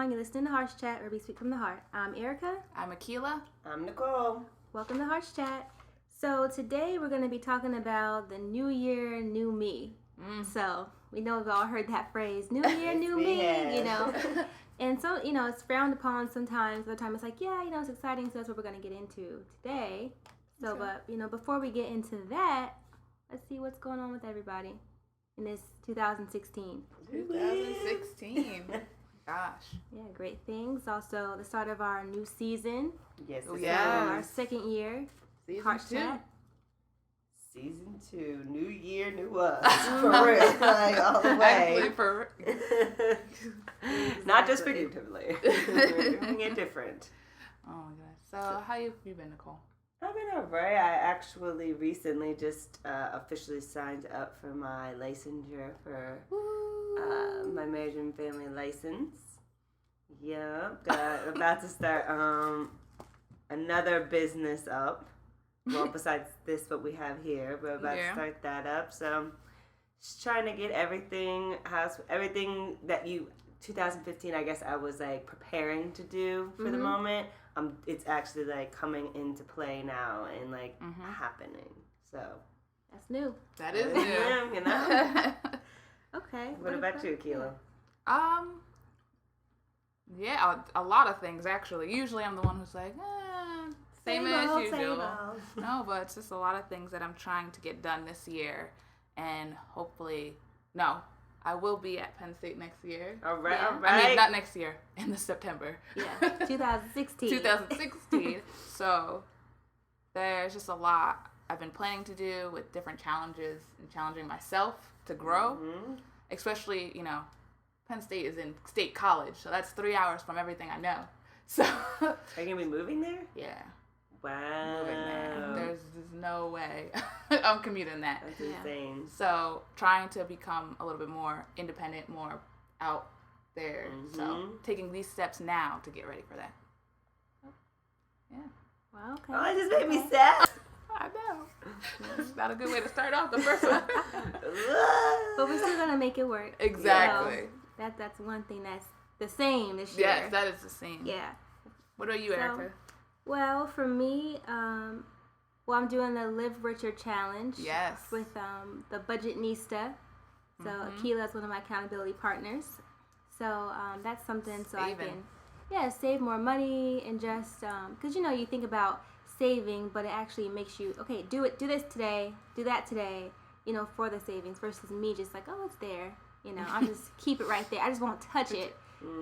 on? You're listening to Harsh Chat, where we speak from the heart. I'm Erica. I'm Akila. I'm Nicole. Welcome to Harsh Chat. So today we're going to be talking about the new year, new me. So we know we've all heard that phrase, new year, new me, you know. And so, you know, it's frowned upon sometimes. Other times it's like, yeah, you know, it's exciting. So that's what we're going to get into today. So, okay. But, you know, before we get into that, let's see what's going on with everybody in this 2016. 2016. Gosh. Yeah, great things. Also, the start of our new season. Yes. So our second year. Season 2. Chat. Season 2. New year, new us. For real. Like, all the way. Actually, for... Not just figuratively. We're doing it different. Oh, my gosh. So how you been, Nicole? I've been alright. I actually recently just officially signed up for my licensure for my marriage and family license. Yep. About to start another business up. Well, besides this, what we have here, we're about to start that up. So, just trying to get everything that 2015, I guess I was like preparing to do for the moment. It's actually like coming into play now and like happening. So that's new. That is new. You know. Okay. What about you, Kilo? Yeah, a lot of things actually. Usually, I'm the one who's like, same as usual. No, but it's just a lot of things that I'm trying to get done this year, and hopefully, I will be at Penn State next year. All right. I mean, not next year, in the September. Yeah, 2016. 2016. So there's just a lot I've been planning to do with different challenges and challenging myself to grow. Especially, you know, Penn State is in state college, so that's 3 hours from everything I know. So are you gonna be moving there? Yeah. Wow. Moving there. There's no way I'm commuting that. That's insane. So trying to become a little bit more independent, more out there. So taking these steps now to get ready for that. Yeah. Wow, okay. Oh, it just made me sad. I know. It's not a good way to start off the first one. But we're still gonna make it work. Exactly. So that's one thing that's the same this year. Yes, that is the same. Yeah. What about you, Erica? Well, for me, I'm doing the Live Richer Challenge. Yes. With the Budgetnista. So Akila is one of my accountability partners. So that's something so I can, save more money and just, because, you know, you think about saving, but it actually makes you, okay, do this today, do that today, you know, for the savings versus me just like, oh, it's there. You know, I'll just keep it right there. I just won't touch it,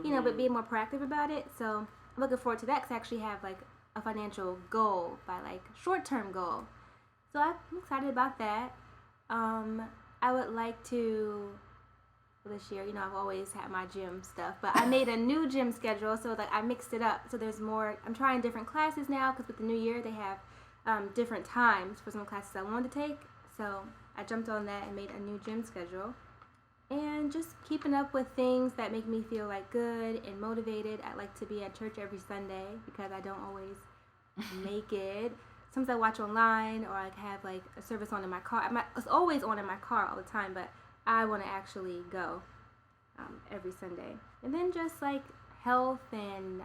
you know, but being more proactive about it. So I'm looking forward to that because I actually have like a financial goal by like short-term goal. So I'm excited about that. I would like to, this year, you know, I've always had my gym stuff, but I made a new gym schedule. So like I mixed it up. So there's more, I'm trying different classes now because with the new year they have different times for some classes I wanted to take. So I jumped on that and made a new gym schedule. And just keeping up with things that make me feel like good and motivated. I like to be at church every Sunday because I don't always make it. Sometimes I watch online or I have like a service on in my car. It's always on in my car all the time, but I want to actually go every Sunday. And then just like health and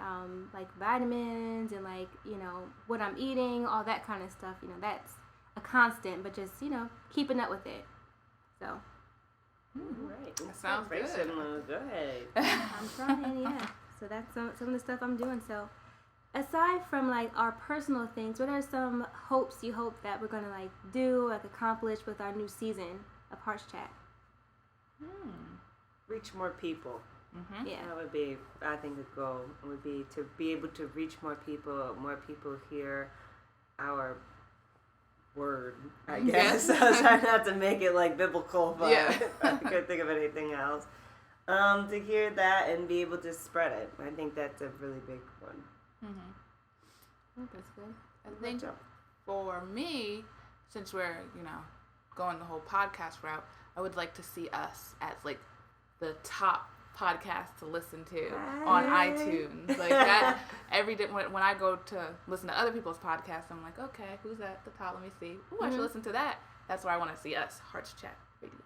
like vitamins and like, you know, what I'm eating, all that kind of stuff. You know, that's a constant, but just, you know, keeping up with it. So. Right. That sounds good. Go ahead. I'm trying, yeah. So that's some of the stuff I'm doing. So aside from like our personal things, what are some hopes you hope that we're gonna like do, like accomplish with our new season of Harsh Chat? Reach more people. Yeah. That would be, I think, the goal would be to be able to reach more people hear our word, I guess. I was trying not to make it like biblical, but I couldn't think of anything else. To hear that and be able to spread it. I think that's a really big one. That's good. I think for me, since we're, you know, going the whole podcast route, I would like to see us as like the top podcast to listen to on iTunes. Like that every day when I go to listen to other people's podcasts, I'm like, okay, who's at the top? Let me see. Ooh, I should listen to that. That's where I want to see us. Hearts Chat Radio.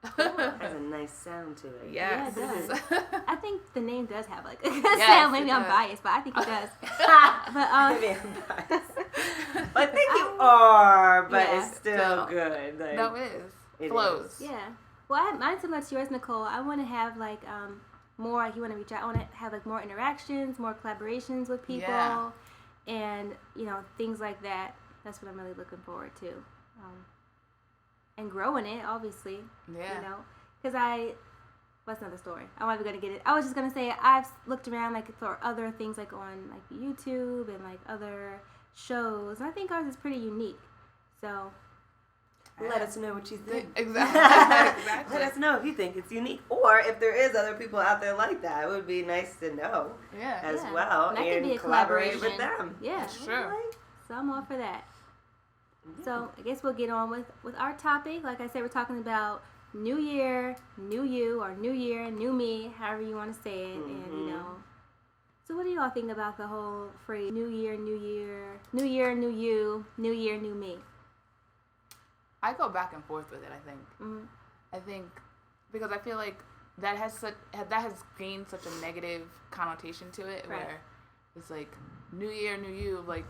Has a nice sound to it. Yes. Yeah, it does. I think the name does have like a good sound. Maybe I'm biased, but I think it does. Maybe I'm biased. I think you are, but it's still good. Like, no, it flows. Yeah. Well, mine's similar to yours, Nicole. I want to have like more. Like, you want to reach out. I want to have like more interactions, more collaborations with people, and things like that. That's what I'm really looking forward to. And growing it, obviously. Yeah. Because what's another story? I'm not even going to get it. I was just going to say, I've looked around like for other things like on like YouTube and like other shows. And I think ours is pretty unique. So let us know what you think. Exactly. Let us know if you think it's unique, or if there is other people out there like that. It would be nice to know as well, and that could be a collaborate collaboration with them. Yeah, that's true. Right. So I'm all for that. So I guess we'll get on with our topic. Like I said, we're talking about New Year, New You, or New Year, New Me, however you want to say it. And so what do you all think about the whole phrase New Year, New Year, New Year, New You, New Year, New Me? I go back and forth with it. I think because I feel like that has gained such a negative connotation to it, right. where it's like New Year, New You, like.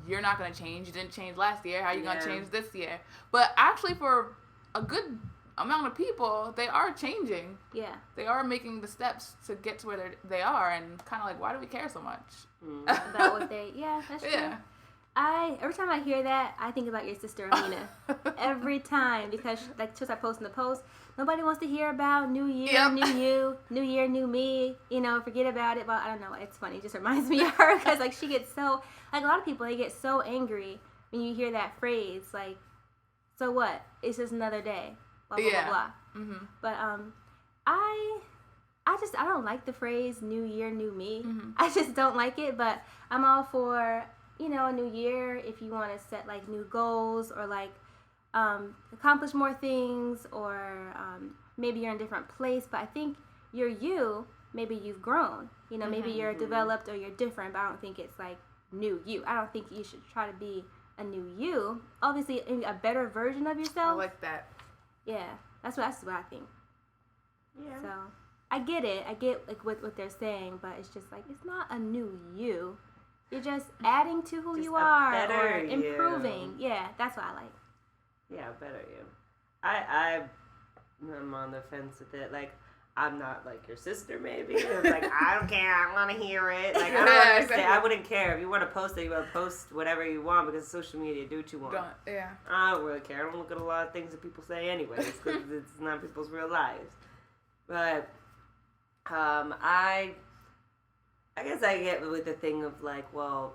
You're not going to change. You didn't change last year. How are you going to change this year? But actually, for a good amount of people, they are changing. Yeah. They are making the steps to get to where they are, and kind of like, why do we care so much? About what that's true. Yeah. Every time I hear that, I think about your sister Amina. Every time, because like since I posted the post, nobody wants to hear about New Year, New You, New Year, New Me. Forget about it. But I don't know. It's funny. It just reminds me of her because like she gets so like a lot of people they get so angry when you hear that phrase. Like, so what? It's just another day. Blah blah blah blah. Mm-hmm. But I don't like the phrase New Year, New Me. Mm-hmm. I just don't like it. But I'm all for a new year if you want to set like new goals or like accomplish more things or maybe you're in a different place. But I think maybe you've grown. Maybe you're developed or you're different. But I don't think it's like new you. I don't think you should try to be a new you. Obviously, a better version of yourself. I like that. Yeah, that's what I think. Yeah. So I get it. I get like what they're saying, but it's just like it's not a new you. You're just adding to who you are or improving. You. Yeah, that's what I like. Yeah, better you. I'm on the fence with it. Like, I'm not like your sister, maybe. It's like, I don't care. I want to hear it. Like, I don't understand. Exactly. I wouldn't care. If you want to post it, you want to post whatever you want because social media, do what you want. I don't really care. I don't look at a lot of things that people say anyways because it's not people's real lives. But I guess I get with the thing of like, well,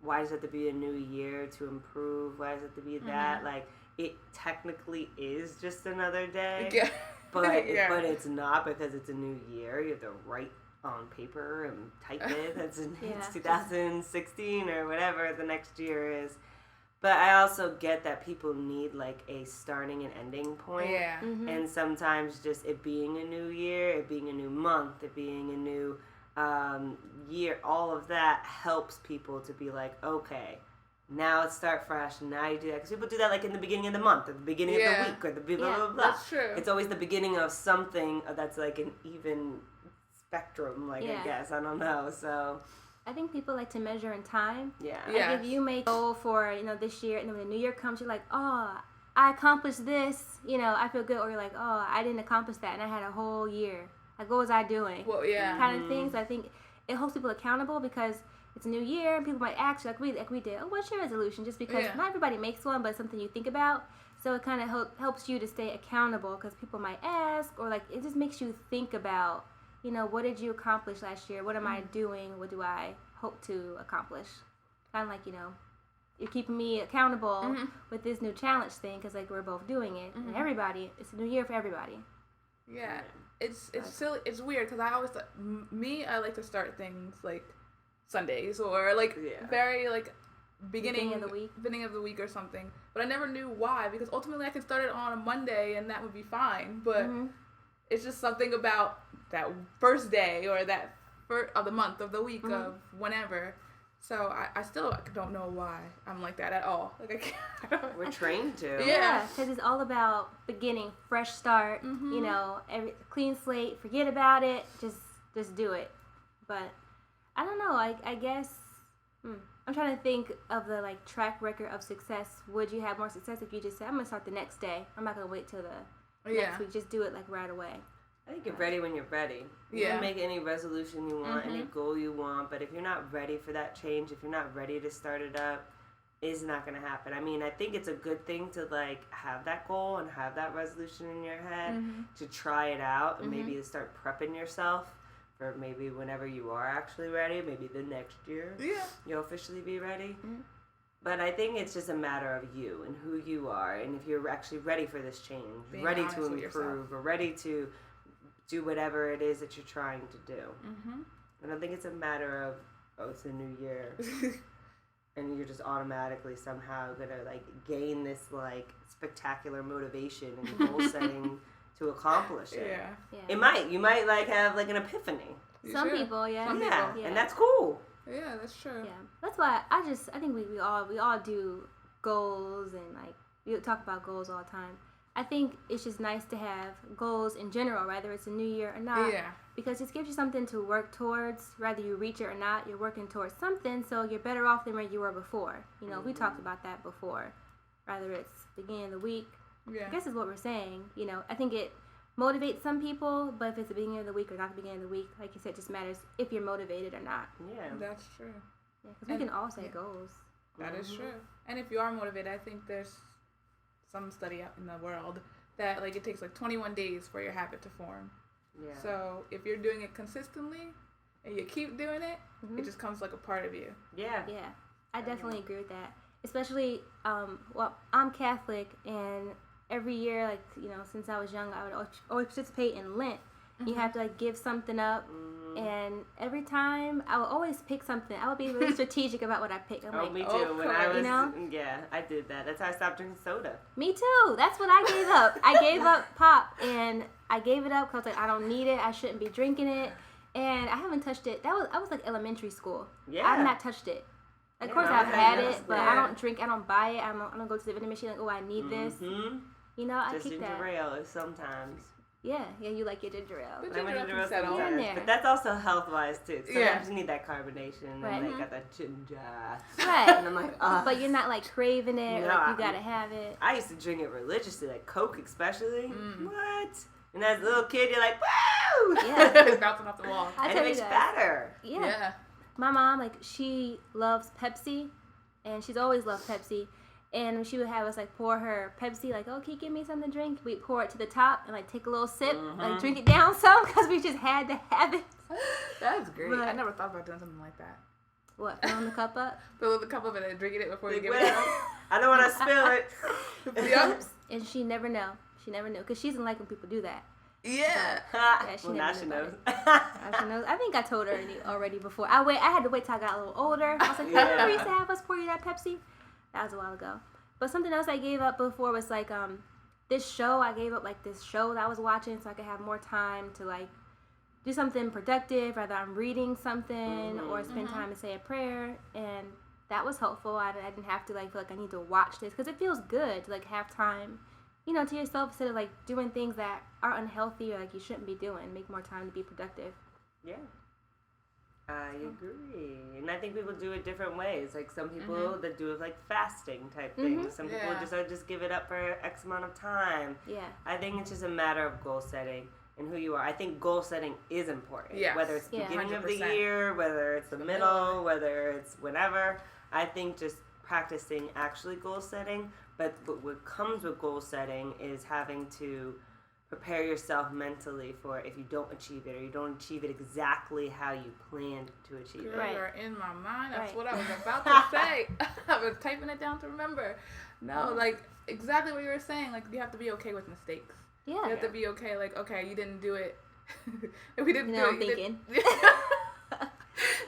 why does it have to be a new year to improve? Why does it have to be that? Like, it technically is just another day. Yeah. But it's not because it's a new year. You have to write on paper and type it. It's 2016 or whatever the next year is. But I also get that people need like a starting and ending point. Yeah. Mm-hmm. And sometimes just it being a new year, it being a new month, it being a new year, all of that helps people to be like, okay, now let's start fresh. And now you do that because people do that like in the beginning of the month, or the beginning of the week, or the blah blah blah. That's true. It's always the beginning of something that's like an even spectrum. Like I guess I don't know. So I think people like to measure in time. Yeah. Like if you make a goal for this year, and then when the new year comes, you're like, oh, I accomplished this. I feel good. Or you're like, oh, I didn't accomplish that, and I had a whole year. Like, what was I doing? Well, yeah. Kind of things. I think it holds people accountable because it's a new year and people might ask you, like we did, oh, what's your resolution? Just because not everybody makes one, but it's something you think about. So it kind of helps you to stay accountable because people might ask, or like it just makes you think about, what did you accomplish last year? What am I doing? What do I hope to accomplish? Kind of like, you're keeping me accountable with this new challenge thing because like we're both doing it. And everybody, it's a new year for everybody. Yeah. It's silly. It's weird because I always I like to start things like Sundays or like very like beginning of the week or something. But I never knew why because ultimately I could start it on a Monday and that would be fine. But it's just something about that first day or that first of the month of the week of whenever. So I still don't know why I'm like that at all. Like I can't. We're trained to. Yeah, because it's all about beginning, fresh start. Mm-hmm. You know, clean slate. Forget about it. Just do it. But I don't know. I guess I'm trying to think of the like track record of success. Would you have more success if you just said, "I'm gonna start the next day. I'm not gonna wait till the next week. Just do it like right away." I think you're ready when you're ready. You can make any resolution you want, any goal you want, but if you're not ready for that change, if you're not ready to start it up, it's not going to happen. I mean, I think it's a good thing to, like, have that goal and have that resolution in your head, to try it out, and maybe to start prepping yourself for maybe whenever you are actually ready, maybe the next year you'll officially be ready. But I think it's just a matter of you and who you are, and if you're actually ready for this change, being ready to improve, or ready to do whatever it is that you're trying to do. And I think it's a matter of, it's a new year. And you're just automatically somehow going to, like, gain this, like, spectacular motivation and goal setting to accomplish it. Yeah. It might. You might, like, have, like, an epiphany. Some people, yeah. Some yeah. people. And that's cool. Yeah, that's true. Yeah. That's why I think we all do goals, and, like, we talk about goals all the time. I think it's just nice to have goals in general, whether it's a new year or not. Yeah. Because it gives you something to work towards. Whether you reach it or not, you're working towards something, so you're better off than where you were before. You know, we talked about that before. Whether it's beginning of the week. Yeah. I guess is what we're saying. You know, I think it motivates some people, but if it's the beginning of the week or not the beginning of the week, like you said, it just matters if you're motivated or not. Yeah. That's true. Yeah, because we can all set goals. That is true. And if you are motivated, I think there's some study out in the world that, like, it takes, like, 21 days for your habit to form. Yeah. So if you're doing it consistently and you keep doing it, it just comes like a part of you. Yeah. Yeah. I definitely agree with that. Especially, well, I'm Catholic, and every year, like, you know, since I was young, I would always participate in Lent. You have to, like, give something up. And every time, I would always pick something. I would be really strategic about what I pick. I'm me too. When I was, you know? Yeah, I did that. That's how I stopped drinking soda. Me too. That's what I gave up. I gave up pop, and I gave it up because, like, I don't need it. I shouldn't be drinking it. And I haven't touched it. I was, like, elementary school. Yeah. I've not touched it. Of course, I've had it, but I don't drink. I don't buy it. I don't go to the vending machine like, oh, I need this. You know, I kick that. Just ginger ale sometimes. Yeah, you like your ginger ale. But ginger ale sometimes. But that's also health-wise, too. Sometimes you need that carbonation, and they got that ginger. Right. And I'm like, ugh. But you're not, like, craving it, or, like, you gotta have it. I used to drink it religiously, like Coke especially. What? And as a little kid, you're like, woo! Yeah. It's bouncing off the wall. And it makes you fatter. Yeah. My mom, like, she loves Pepsi, and she's always loved Pepsi. And she would have us, like, pour her Pepsi, like, oh, can you give me something to drink? We'd pour it to the top and, like, take a little sip, like, drink it down some, because we just had to have it. That's great. But I never thought about doing something like that. What, filling the cup up? Fill the cup up and then drinking it before you give it up? I don't want to spill it. Yep. And she never knew. She never knew, because she doesn't like when people do that. Yeah. She well, now she knows. Now she knows. I think I told her already before. I had to wait till I got a little older. I was like, remember you used to have us pour you that Pepsi? That was a while ago. But something else I gave up before was, like, this show. I gave up, like, this show that I was watching so I could have more time to, like, do something productive, whether I'm reading something or spend time to say a prayer. And that was helpful. I didn't have to, like, feel like I need to watch this, because it feels good to, like, have time, you know, to yourself, instead of, like, doing things that are unhealthy or, like, you shouldn't be doing. Make more time to be productive. Yeah. I agree. And I think people do it different ways. Like, some people that do it, like, fasting type things. Some people just give it up for X amount of time. Yeah. I think it's just a matter of goal setting and who you are. I think goal setting is important. Yes. Whether it's the beginning 100%. of the year, whether it's the middle, whether it's whenever. I think just practicing actually goal setting. But what comes with goal setting is having to prepare yourself mentally for if you don't achieve it, or you don't achieve it exactly how you planned to achieve it. You're in my mind. That's what I was about to say. I was typing it down to remember. No, like, exactly what you were saying. Like, you have to be okay with mistakes. Yeah. You have to be okay. Like, okay, you didn't do it. If we didn't do it. I'm thinking.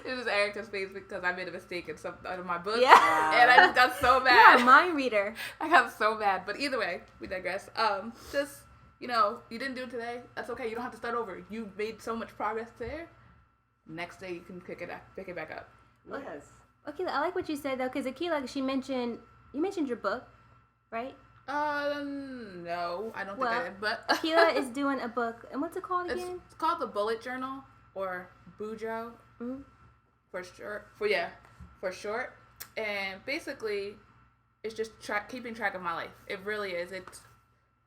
It was Erica's face because I made a mistake in some out of my book. Yeah. And I just got so mad. You're a mind reader. I got so mad. But either way, we digress. Just, you know, you didn't do it today. That's okay. You don't have to start over. You made so much progress there. Next day you can pick it back up. Yes. Akila, I like what you said though, because Akila, you mentioned your book, right? No, I don't think I did. But Akila is doing a book, and what's it called again? It's called the Bullet Journal, or Bujo, for short. And basically, it's just keeping track of my life. It really is. It's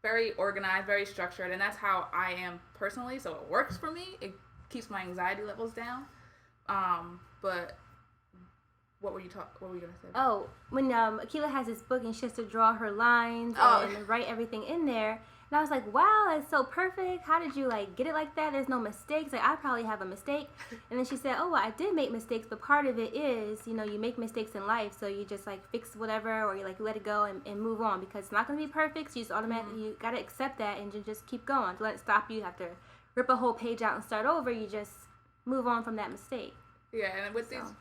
very organized, very structured, and that's how I am personally. So it works for me. It keeps my anxiety levels down. But what were you gonna say? Oh, when Akila has this book and she has to draw her lines and write everything in there. And I was like, wow, that's so perfect. How did you get it like that? There's no mistakes. I probably have a mistake. And then she said, oh, well, I did make mistakes, but part of it is, you make mistakes in life. So you just fix whatever, or you let it go and move on, because it's not going to be perfect. So you just automatically, you got to accept that and just keep going. To let it stop you have to rip a whole page out and start over. You just move on from that mistake. Yeah, and with these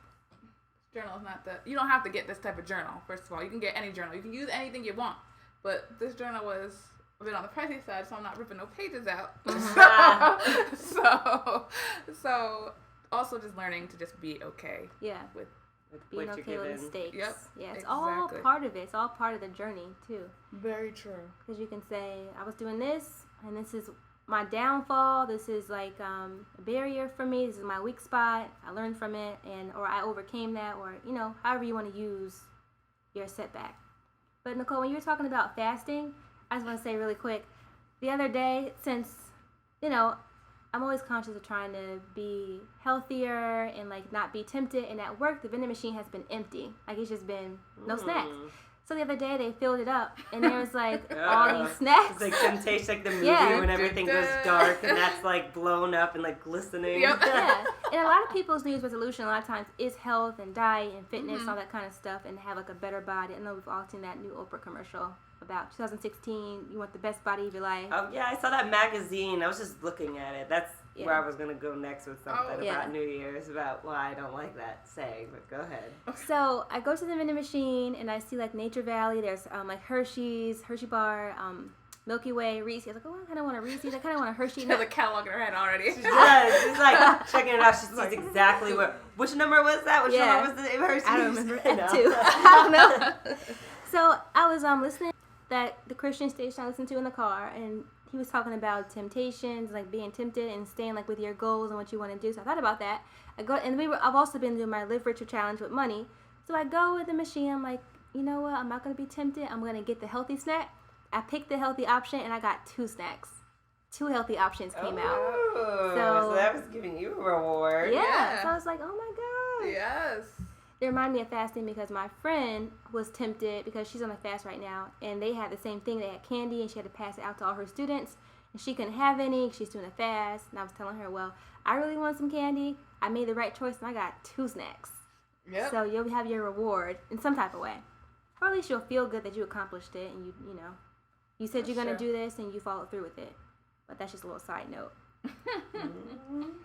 journals, you don't have to get this type of journal. First of all, you can get any journal. You can use anything you want. But this journal was a bit on the pricey side, so I'm not ripping no pages out. So also just learning to just be okay. Yeah. With being okay with mistakes. Yep. Yeah, it's all part of it. It's all part of the journey too. Very true. Because you can say, I was doing this, and this is my downfall. This is a barrier for me. This is my weak spot. I learned from it, or I overcame that, or however you want to use your setback. But Nicole, when you were talking about fasting, I just want to say really quick, the other day, since I'm always conscious of trying to be healthier and not be tempted, and at work the vending machine has been empty. It's just been no snacks. So the other day they filled it up, and there was all these snacks. It's Temptation, the movie when everything goes dark and that's blown up and glistening. Yep. Yeah, and a lot of people's New Year's resolution a lot of times is health and diet and fitness, all that kind of stuff, and have a better body. I know we've all seen that new Oprah commercial about 2016. You want the best body of your life. Oh yeah, I saw that magazine. I was just looking at it. That's where I was gonna go next with something about New Year's, about why I don't like that saying. But go ahead. So I go to the vending machine and I see Nature Valley. There's Hershey bar, Milky Way, Reese's. I was like, oh, I kind of want a Reese's. I kind of want a Hershey. She has a catalog in her head already. She does. She's checking it out. She sees exactly which number was that? Which number was the Hershey's? I don't remember that too. I don't know. So I was listening that the Christian station I listened to in the car, and he was talking about temptations, being tempted and staying with your goals and what you want to do. So I thought about that. I've also been doing my Live Richer challenge with money. So I go with the machine. I'm like, you know what? I'm not going to be tempted. I'm going to get the healthy snack. I picked the healthy option, and I got 2 snacks. 2 healthy options came out. So that was giving you a reward. Yeah. So I was like, oh my God. Yes. It reminded me of fasting because my friend was tempted because she's on a fast right now, and they had the same thing. They had candy, and she had to pass it out to all her students, and she couldn't have any. She's doing a fast, and I was telling her, well, I really want some candy. I made the right choice, and I got 2 snacks. Yep. So you'll have your reward in some type of way. Or at least you'll feel good that you accomplished it, and you said you're going to do this, and you followed through with it. But that's just a little side note.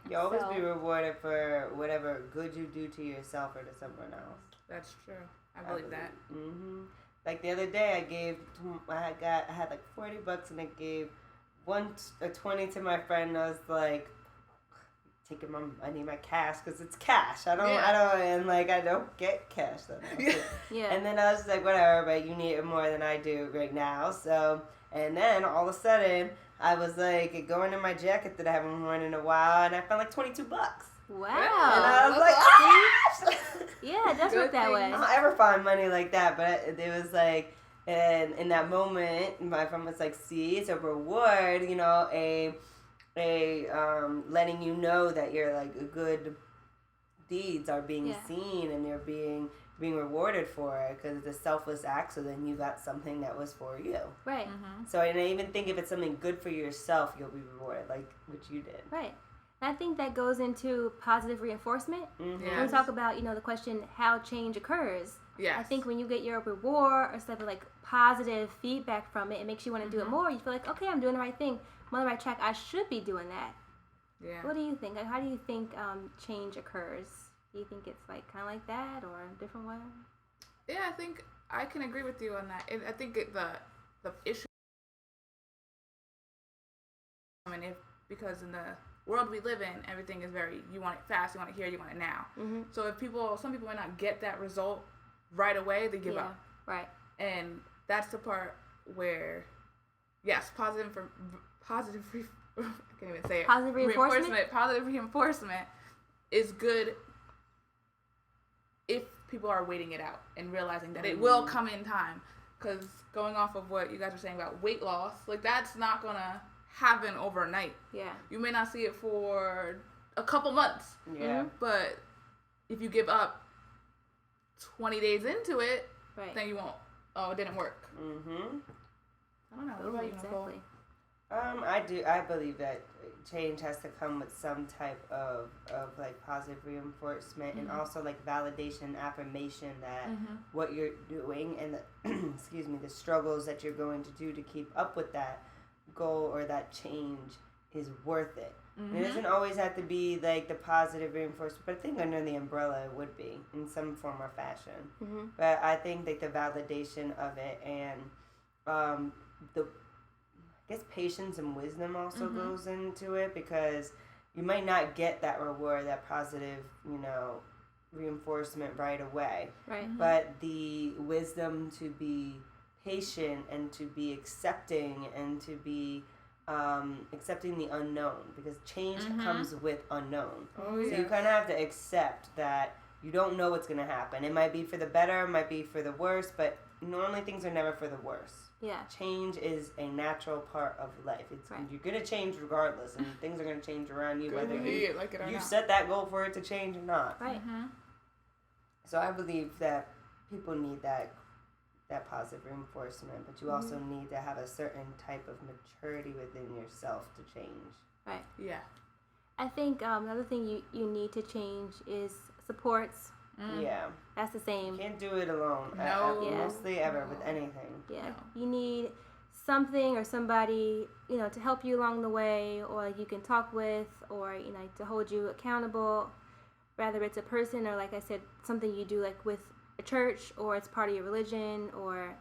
You always be rewarded for whatever good you do to yourself or to someone else. That's true. I believe that. Mm-hmm. The other day, I had $40 and I gave a 20 to my friend. And I was like, I need my cash because it's cash. I don't get cash then. Yeah. And then I was just like, whatever, but you need it more than I do right now. So, and then all of a sudden, I was going in my jacket that I haven't worn in a while, and I found $22. Wow. And I was like, oh! Yeah, it does work that way. I don't ever find money like that, but it was and in that moment, my friend was like, see, it's a reward, letting you know that your good deeds are being seen and you're being rewarded for it because it's a selfless act, so then you got something that was for you. Right. Mm-hmm. So, and I even think if it's something good for yourself, you'll be rewarded, what you did. Right. And I think that goes into positive reinforcement. Mm-hmm. When we talk about, the question, how change occurs. Yes. I think when you get your reward or stuff positive feedback from it, it makes you want to do it more. You feel okay, I'm doing the right thing. I'm on the right track. I should be doing that. Yeah. What do you think? How do you think change occurs? Do you think it's kind of like that or a different way? Yeah, I think I can agree with you on that. I think the issue, because in the world we live in, everything is very, you want it fast, you want it here, you want it now. Mm-hmm. So if some people might not get that result right away, they give up. Right. And that's the part where, yes, I can't even say it. Positive reinforcement? Positive reinforcement is good if people are waiting it out and realizing that it will come in time. Because going off of what you guys were saying about weight loss, like that's not going to happen overnight. Yeah. You may not see it for a couple months. Yeah. But if you give up 20 days into it, then you won't. Oh, it didn't work. Mm-hmm. I don't know. What about you, Nicole? I believe that change has to come with some type of like positive reinforcement and also like validation, affirmation that what you're doing and the excuse me, the struggles that you're going to do to keep up with that goal or that change is worth it. And it doesn't always have to be like the positive reinforcement, but I think under the umbrella it would be in some form or fashion. But I think like the validation of it and the I guess patience and wisdom also goes into it, because you might not get that reward, that positive, reinforcement right away. Right. But the wisdom to be patient and to be accepting and to be accepting the unknown, because change comes with unknown. Oh, yeah. So you kind of have to accept that you don't know what's going to happen. It might be for the better, it might be for the worse, but normally things are never for the worse. Yeah. Change is a natural part of life. You're going to change regardless, and things are going to change around you, whether you like it or you not. set that goal for it to change or not. Right. So I believe that people need that positive reinforcement, but you also need to have a certain type of maturity within yourself to change. Right. Yeah. I think another thing you need to change is supports. Yeah. That's the same. You can't do it alone. No. Mostly ever with anything. Yeah. No. You need something or somebody, to help you along the way, or you can talk with, or, to hold you accountable. Whether it's a person or, like I said, something you do like with a church, or it's part of your religion, or,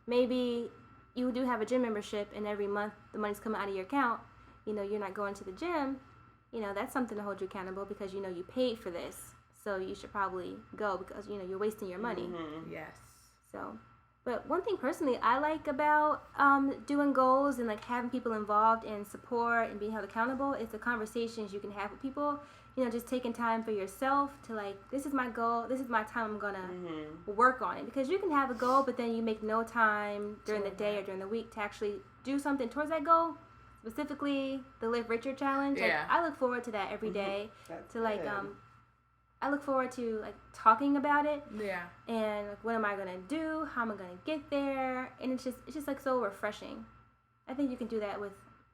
maybe you do have a gym membership and every month the money's coming out of your account, you're not going to the gym, that's something to hold you accountable, because you paid for this. So you should probably go, because, you're wasting your money. Yes. So, but one thing personally I like about doing goals and like having people involved and support and being held accountable is the conversations you can have with people. Just taking time for yourself to like, this is my goal, this is my time, I'm gonna work on it. Because you can have a goal, but then you make no time during the day or during the week to actually do something towards that goal. Specifically, the Live Richer Challenge. Yeah. Like, I look forward to that every day. That's to like good. I look forward to like talking about it. Yeah. And like, what am I gonna do? How am I gonna get there? And it's just like so refreshing. I think you can do that with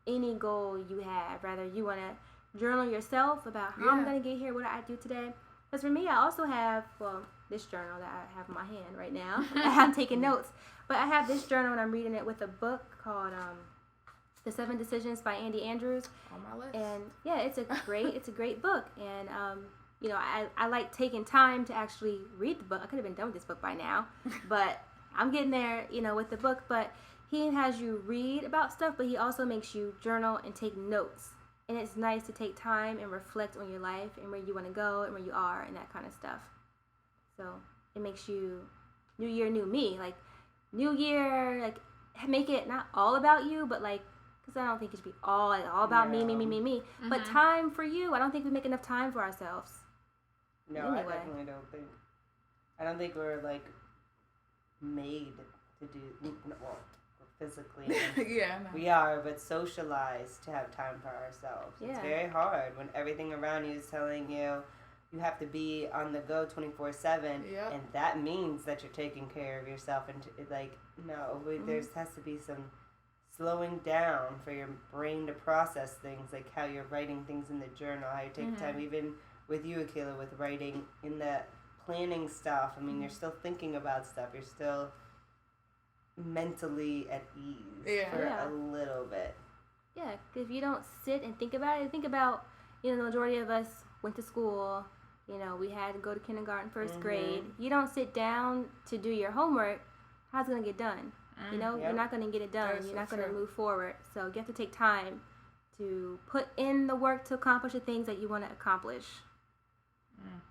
any goal you have. Rather you wanna journal yourself about how I'm gonna get here, what I do today. Because for me, I also have this journal that I have in my hand right now. I'm taking notes, but I have this journal and I'm reading it with a book called The 7 Decisions by Andy Andrews. On my list. And yeah, it's a great book. And I like taking time to actually read the book. I could have been done with this book by now, but I'm getting there, with the book. But he has you read about stuff, but he also makes you journal and take notes. And it's nice to take time and reflect on your life and where you want to go and where you are and that kind of stuff. So it makes you new year, new me. Like, new year, like, make it not all about you, but like, because I don't think it should be all about me. But time for you. I don't think we make enough time for ourselves. No, anyway. I definitely don't think. I don't think we're like made to do. Well, physically, Yeah. No. we are, but socialized to have time for ourselves. Yeah. It's very hard when everything around you is telling you you have to be on the go 24/7, Yep. and that means that you're taking care of yourself. And there has to be some slowing down for your brain to process things, like how you're writing things in the journal, how you take time, even with you, Akila, with writing in the planning stuff. I mean, you're still thinking about stuff. You're still mentally at ease for a little bit. Yeah, because if you don't sit and think about it, think about, the majority of us went to school, we had to go to kindergarten, first grade. You don't sit down to do your homework, how's it going to get done? You're not going to get it done. You're not going to move forward. So you have to take time to put in the work to accomplish the things that you want to accomplish.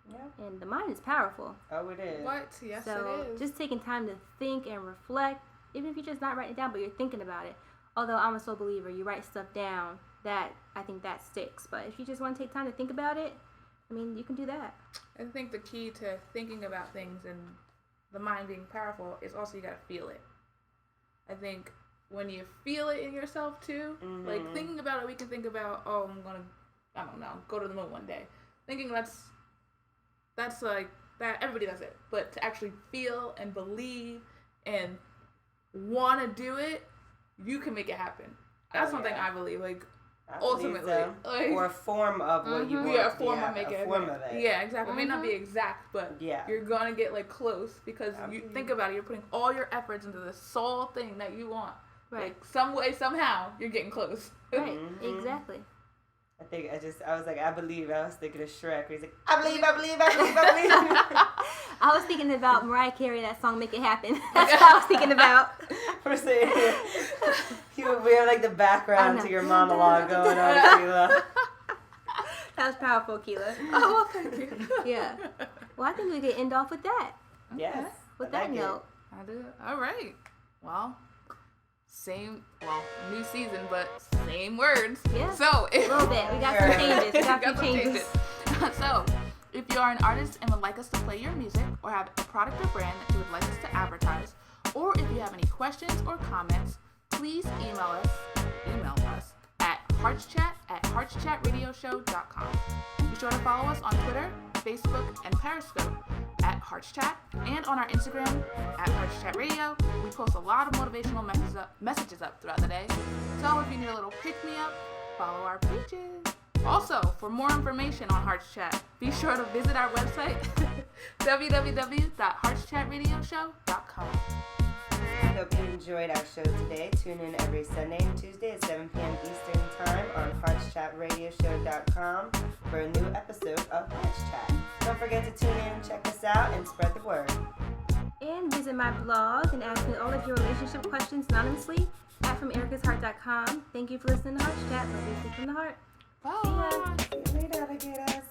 Yeah. And the mind is powerful. Oh, it is. What? Yes, So it is. just taking time to think and reflect, even if you're just not writing it down, but you're thinking about it. Although I'm a soul believer, you write stuff down, that I think that sticks. But if you just want to take time to think about it, I mean, you can do that. I think the key to thinking about things and the mind being powerful is also you gotta feel it. I think when you feel it in yourself too, like thinking about it, we can think about, oh, I'm gonna, I don't know, go to the moon one day. Thinking that's like that. Everybody does it, but to actually feel and believe and want to do it, you can make it happen. That's something I believe. Like ultimately, like, or a form of what you want. Yeah, a form of making it. Form of it. Yeah, exactly. It may not be exact, but you're gonna get like close because you think about it. You're putting all your efforts into the sole thing that you want. Right. Like some way, somehow, you're getting close. Right. Exactly. I was like, I believe. I was thinking of Shrek. Where he's like, I believe. I was thinking about Mariah Carey, that song "Make It Happen." That's what I was thinking about. For saying you would wear like the background to your monologue going on, Keela. That was powerful, Keela. Oh, well, thank you. Yeah. Well, I think we could end off with that. Yes. With that note. I do. All right. Well, new season, but same words. Yeah. So, a little bit. We got some changes. We got some changes. So, if you are an artist and would like us to play your music, or have a product or brand that you would like us to advertise, or if you have any questions or comments, please email us at heartschat@heartschat.radioshow.com. Be sure to follow us on Twitter, Facebook, and Periscope at HeartsChat, and on our Instagram at HeartsChatRadio. We post a lot of motivational messages up throughout the day. So if you need a little pick-me-up, follow our pages. Also, for more information on Hearts Chat, be sure to visit our website, www.heartschat.radioshow.com. I hope you enjoyed our show today. Tune in every Sunday and Tuesday at 7 p.m. Eastern Time on heartschat.radioshow.com for a new episode of Hearts Chat. Don't forget to tune in, check us out, and spread the word. And visit my blog and ask me all of your relationship questions anonymously at FromErica'sHeart.com. Thank you for listening to Hearts Chat. Love you from the heart. Bye. See you later, alligators.